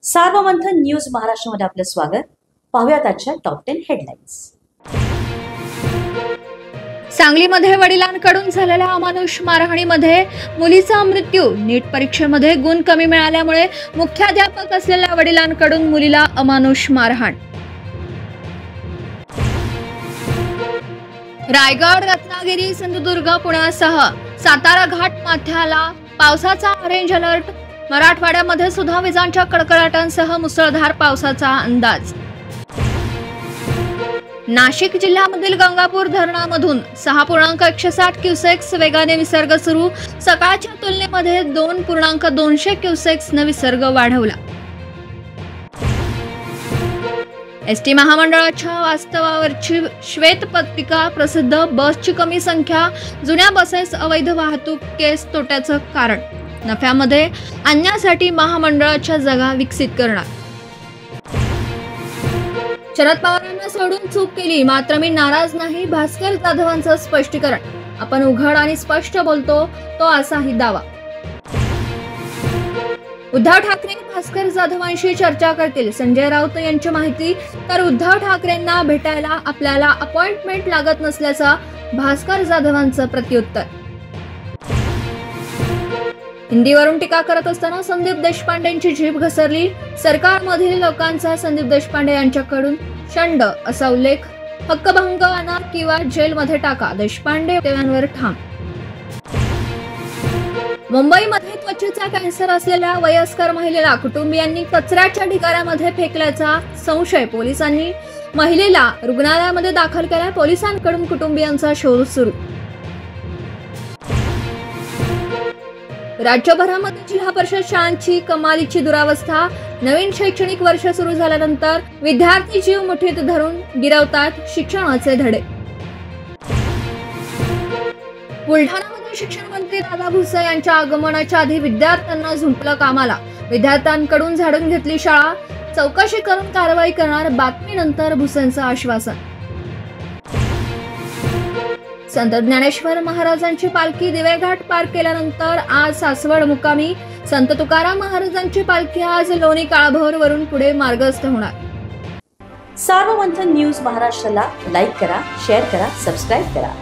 Sarvamanthan news महाराष्ट्रामध्ये आपलं स्वागत। पाहूयात आजच्या टॉप 10 हेडलाईन्स। सांगलीमध्ये वडिलांकडून झालेल्या अमानुष मारहाणीमध्ये मुलीचा मृत्यू। नीट परीक्षेमध्ये गुण कमी मिळाल्यामुळे मुख्याध्यापक असलेल्या वडिलांकडून मुलीला अमानुष मारहाण। रायगड, रत्नागिरी, सिंधुदुर्ग, पुण्यासह सातारा घाट माथ्याला पावसाचा ऑरेंज अलर्ट। मराठवाड्यामध्ये सुद्धा विजांच्या कडकडाटांसह मुसळधार पावसाचा अंदाज। नाशिक जिल्ह्यामधील गंगापूर धरणामधून 6.160 क्युसेक्स वेगाने विसर्ग सुरू। सकाळच्या तुलनेमध्ये 2.200 क्युसेक्सने विसर्ग वाढवला। एसटी महामंडळाच्या वास्तवावरची श्वेतपत्रिका प्रसिद्ध। बसची कमी संख्या, जुन्या बसेस अवैध वाहतूक केस तोट्याचं कारण। नफ्यामध्ये आणण्यासाठी महामंडळाच्या जागा विकसित करणार। शरद पवारांना सोडून चूक केली, मात्र मी नाराज नाही, भास्कर जाधवांचं स्पष्टीकरण। आपण उघड आणि स्पष्ट बोलतो, तो असाही दावा। उद्धव ठाकरे भास्कर जाधवांशी चर्चा करतील, संजय राऊत यांची माहिती। तर उद्धव ठाकरेंना भेटायला आपल्याला अपॉइंटमेंट लागत नसल्याचं भास्कर जाधवांचं प्रत्युत्तर। हिंदीवरून टीका करत असताना संदीप देशपांडेंची जीभ घसरली। सरकारमधील लोकांचा संदीप देशपांडे यांच्याकडून शंड असा उल्लेख। हक्कभंग आणा किंवा जेलमध्ये टाका, देशपांडे वक्तव्यांवर ठाम। मुंबईमध्ये त्वचेचा कॅन्सर असलेल्या वयस्कर महिलेला कुटुंबियांनी कचऱ्याच्या ढिगाऱ्यामध्ये फेकल्याचा संशय। पोलिसांनी महिलेला रुग्णालयामध्ये दाखल केला। पोलिसांकडून कुटुंबियांचा शोध सुरू। राज्यभरामध्ये जिल्हा परिषद शाळांची कमालीची दुरावस्था। नवीन शैक्षणिक वर्ष सुरू झाल्यानंतर विद्यार्थी जीव मुठीत धरून गिरवतात शिक्षणाचे धडे। बुलढाणामध्ये शिक्षण मंत्री दादा भुसे यांच्या आगमनाच्या आधी विद्यार्थ्यांना झुंपलं कामाला। विद्यार्थ्यांकडून झाडून घेतली शाळा, चौकशी करून कारवाई करणार, बातमीनंतर भुसेंचं आश्वासन। संत ज्ञानेश्वर महाराजांची पालखी दिवेघाट पार केल्यानंतर आज सासवड मुक्कामी। संत तुकाराम महाराजांची पालखी आज लोणी काळभोर वरून पुढे मार्गस्थ होणार। सार्वमंथन न्यूज महाराष्ट्राला लाईक करा, शेअर करा, सबस्क्राईब करा।